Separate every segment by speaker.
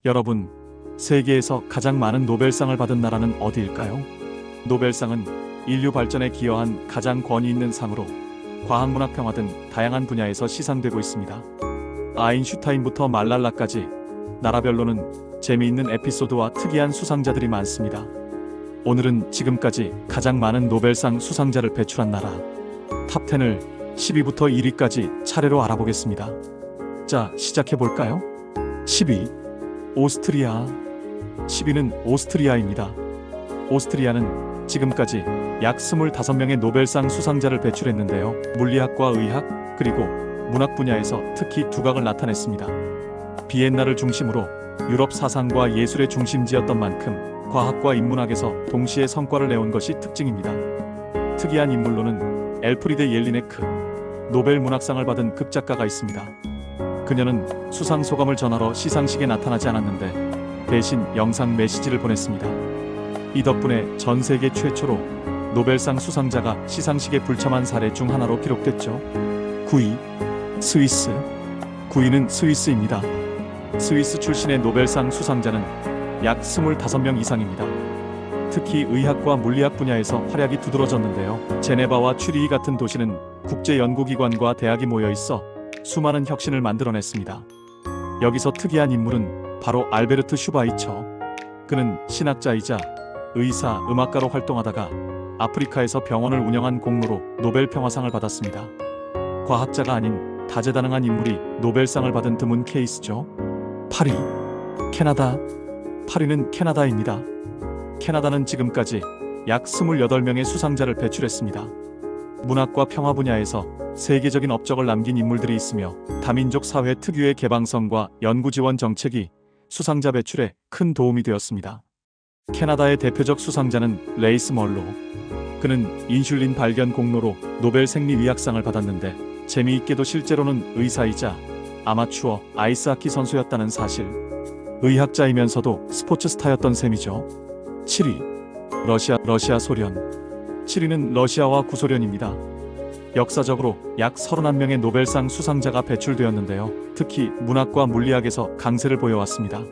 Speaker 1: 여러분, 세계에서 가장 많은 노벨상을 받은 나라는 어디일까요? 노벨상은 인류 발전에 기여한 가장 권위 있는 상으로 과학문학 평화 등 다양한 분야에서 시상되고 있습니다. 아인슈타인부터 말랄라까지 나라별로는 재미있는 에피소드와 특이한 수상자들이 많습니다. 오늘은 지금까지 가장 많은 노벨상 수상자를 배출한 나라 탑10을 10위부터 1위까지 차례로 알아보겠습니다. 자, 시작해볼까요? 10위 오스트리아. 10위는 오스트리아입니다. 오스트리아는 지금까지 약 25명의 노벨상 수상자를 배출했는데요. 물리학과 의학, 그리고 문학 분야에서 특히 두각을 나타냈습니다. 비엔나를 중심으로 유럽 사상과 예술의 중심지였던 만큼 과학과 인문학에서 동시에 성과를 내온 것이 특징입니다. 특이한 인물로는 엘프리드 옐리네크, 노벨 문학상을 받은 극작가가 있습니다. 그녀는 수상 소감을 전하러 시상식에 나타나지 않았는데 대신 영상 메시지를 보냈습니다. 이 덕분에 전 세계 최초로 노벨상 수상자가 시상식에 불참한 사례 중 하나로 기록됐죠. 9위 스위스. 9위는 스위스입니다. 스위스 출신의 노벨상 수상자는 약 25명 이상입니다. 특히 의학과 물리학 분야에서 활약이 두드러졌는데요. 제네바와 취리히 같은 도시는 국제연구기관과 대학이 모여 있어 수많은 혁신을 만들어냈습니다. 여기서 특이한 인물은 바로 알베르트 슈바이처. 그는 신학자이자 의사, 음악가로 활동하다가 아프리카에서 병원을 운영한 공로로 노벨 평화상을 받았습니다. 과학자가 아닌 다재다능한 인물이 노벨상을 받은 드문 케이스죠. 8위 캐나다. 8위는 캐나다입니다. 캐나다는 지금까지 약 28명의 수상자를 배출했습니다. 문학과 평화 분야에서 세계적인 업적을 남긴 인물들이 있으며 다민족 사회 특유의 개방성과 연구 지원 정책이 수상자 배출에 큰 도움이 되었습니다. 캐나다의 대표적 수상자는 레이스 멀로. 그는 인슐린 발견 공로로 노벨 생리의학상을 받았는데 재미있게도 실제로는 의사이자 아마추어 아이스하키 선수였다는 사실. 의학자이면서도 스포츠 스타였던 셈이죠. 7위 러시아 소련. 7위는 러시아와 구소련입니다. 역사적으로 약 31명의 노벨상 수상자가 배출되었는데요. 특히 문학과 물리학에서 강세를 보여왔습니다.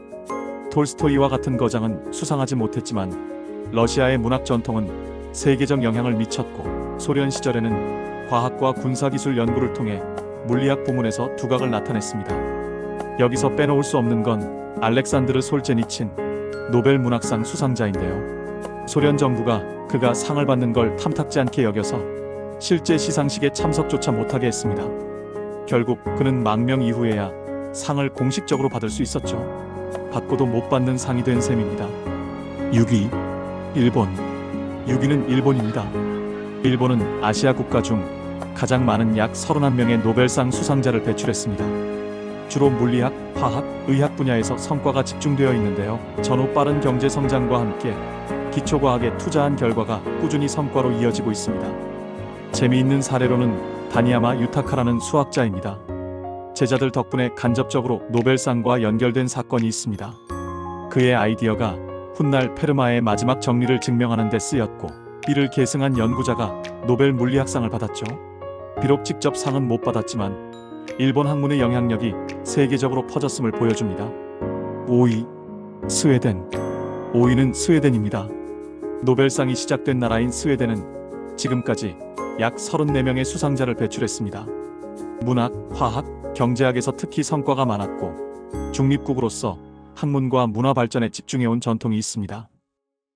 Speaker 1: 톨스토이와 같은 거장은 수상하지 못했지만 러시아의 문학 전통은 세계적 영향을 미쳤고 소련 시절에는 과학과 군사기술 연구를 통해 물리학 부문에서 두각을 나타냈습니다. 여기서 빼놓을 수 없는 건 알렉산드르 솔제니친, 노벨 문학상 수상자인데요. 소련 정부가 그가 상을 받는 걸 탐탁지 않게 여겨서 실제 시상식에 참석조차 못하게 했습니다. 결국 그는 망명 이후에야 상을 공식적으로 받을 수 있었죠. 받고도 못 받는 상이 된 셈입니다. 6위 일본. 6위는 일본입니다. 일본은 아시아 국가 중 가장 많은 약 31명의 노벨상 수상자를 배출했습니다. 주로 물리학, 화학, 의학 분야에서 성과가 집중되어 있는데요. 전후 빠른 경제 성장과 함께 기초과학에 투자한 결과가 꾸준히 성과로 이어지고 있습니다. 재미있는 사례로는 다니야마 유타카라는 수학자입니다. 제자들 덕분에 간접적으로 노벨상과 연결된 사건이 있습니다. 그의 아이디어가 훗날 페르마의 마지막 정리를 증명하는 데 쓰였고 이를 계승한 연구자가 노벨 물리학상을 받았죠. 비록 직접 상은 못 받았지만 일본 학문의 영향력이 세계적으로 퍼졌음을 보여줍니다. 5위 스웨덴. 5위는 스웨덴입니다. 노벨상이 시작된 나라인 스웨덴은 지금까지 약 34명의 수상자를 배출했습니다. 문학, 화학, 경제학에서 특히 성과가 많았고 중립국으로서 학문과 문화 발전에 집중해온 전통이 있습니다.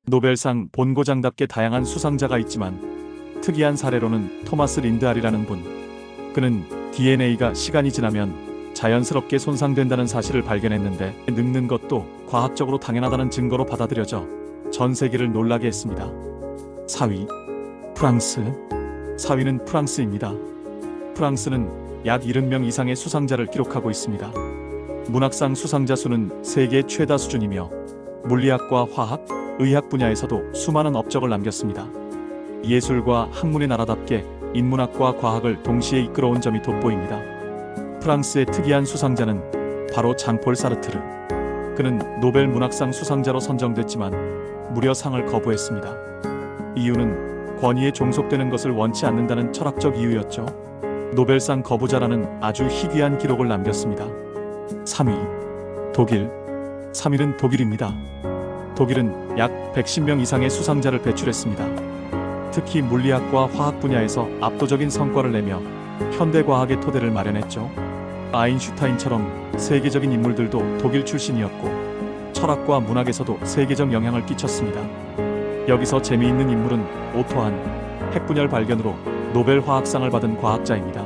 Speaker 1: 노벨상 본고장답게 다양한 수상자가 있지만 특이한 사례로는 토마스 린드알이라는 분. 그는 DNA가 시간이 지나면 자연스럽게 손상된다는 사실을 발견했는데 늙는 것도 과학적으로 당연하다는 증거로 받아들여져 전 세계를 놀라게 했습니다. 4위 프랑스. 4위는 프랑스입니다. 프랑스는 약 70명 이상의 수상자를 기록하고 있습니다. 문학상 수상자 수는 세계 최다 수준이며 물리학과 화학, 의학 분야에서도 수많은 업적을 남겼습니다. 예술과 학문의 나라답게 인문학과 과학을 동시에 이끌어온 점이 돋보입니다. 프랑스의 특이한 수상자는 바로 장폴 사르트르. 그는 노벨 문학상 수상자로 선정됐지만 무려 상을 거부했습니다. 이유는 권위에 종속되는 것을 원치 않는다는 철학적 이유였죠. 노벨상 거부자라는 아주 희귀한 기록을 남겼습니다. 3위 독일. 3위는 독일입니다. 독일은 약 110명 이상의 수상자를 배출했습니다. 특히 물리학과 화학 분야에서 압도적인 성과를 내며 현대 과학의 토대를 마련했죠. 아인슈타인처럼 세계적인 인물들도 독일 출신이었고 철학과 문학에서도 세계적 영향을 끼쳤습니다. 여기서 재미있는 인물은 오토한, 핵분열 발견으로 노벨 화학상을 받은 과학자입니다.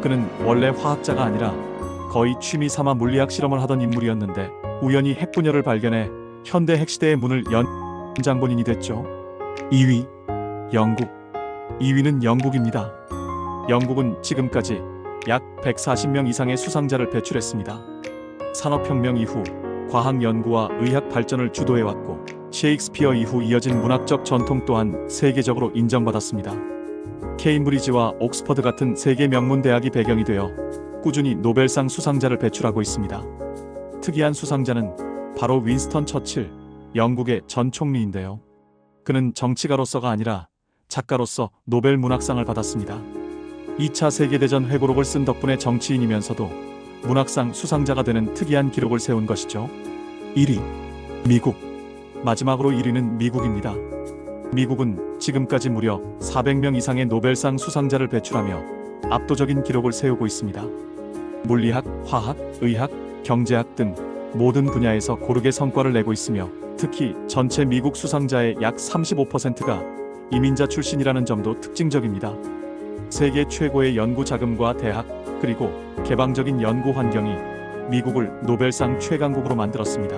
Speaker 1: 그는 원래 화학자가 아니라 거의 취미 삼아 물리학 실험을 하던 인물이었는데 우연히 핵분열을 발견해 현대 핵시대의 문을 연 장본인이 됐죠. 2위, 영국. 2위는 영국입니다. 영국은 지금까지 약 140명 이상의 수상자를 배출했습니다. 산업혁명 이후 과학 연구와 의학 발전을 주도해왔고 셰익스피어 이후 이어진 문학적 전통 또한 세계적으로 인정받았습니다. 케임브리지와 옥스퍼드 같은 세계 명문 대학이 배경이 되어 꾸준히 노벨상 수상자를 배출하고 있습니다. 특이한 수상자는 바로 윈스턴 처칠, 영국의 전 총리인데요. 그는 정치가로서가 아니라 작가로서 노벨 문학상을 받았습니다. 2차 세계대전 회고록을 쓴 덕분에 정치인이면서도 문학상 수상자가 되는 특이한 기록을 세운 것이죠. 1위, 미국. 마지막으로 1위는 미국입니다. 미국은 지금까지 무려 400명 이상의 노벨상 수상자를 배출하며 압도적인 기록을 세우고 있습니다. 물리학, 화학, 의학, 경제학 등 모든 분야에서 고르게 성과를 내고 있으며 특히 전체 미국 수상자의 약 35%가 이민자 출신이라는 점도 특징적입니다. 세계 최고의 연구 자금과 대학, 그리고 개방적인 연구 환경이 미국을 노벨상 최강국으로 만들었습니다.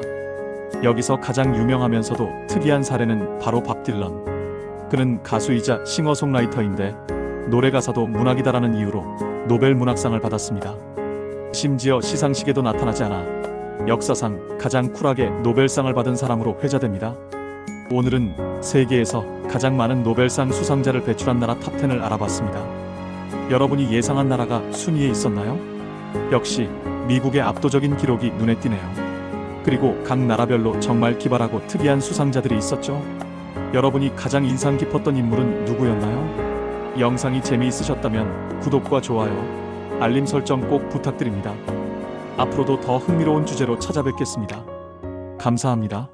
Speaker 1: 여기서 가장 유명하면서도 특이한 사례는 바로 밥 딜런. 그는 가수이자 싱어송라이터인데 노래 가사도 문학이다라는 이유로 노벨 문학상을 받았습니다. 심지어 시상식에도 나타나지 않아 역사상 가장 쿨하게 노벨상을 받은 사람으로 회자됩니다. 오늘은 세계에서 가장 많은 노벨상 수상자를 배출한 나라 탑10을 알아봤습니다. 여러분이 예상한 나라가 순위에 있었나요? 역시 미국의 압도적인 기록이 눈에 띄네요. 그리고 각 나라별로 정말 기발하고 특이한 수상자들이 있었죠. 여러분이 가장 인상 깊었던 인물은 누구였나요? 영상이 재미있으셨다면 구독과 좋아요, 알림 설정 꼭 부탁드립니다. 앞으로도 더 흥미로운 주제로 찾아뵙겠습니다. 감사합니다.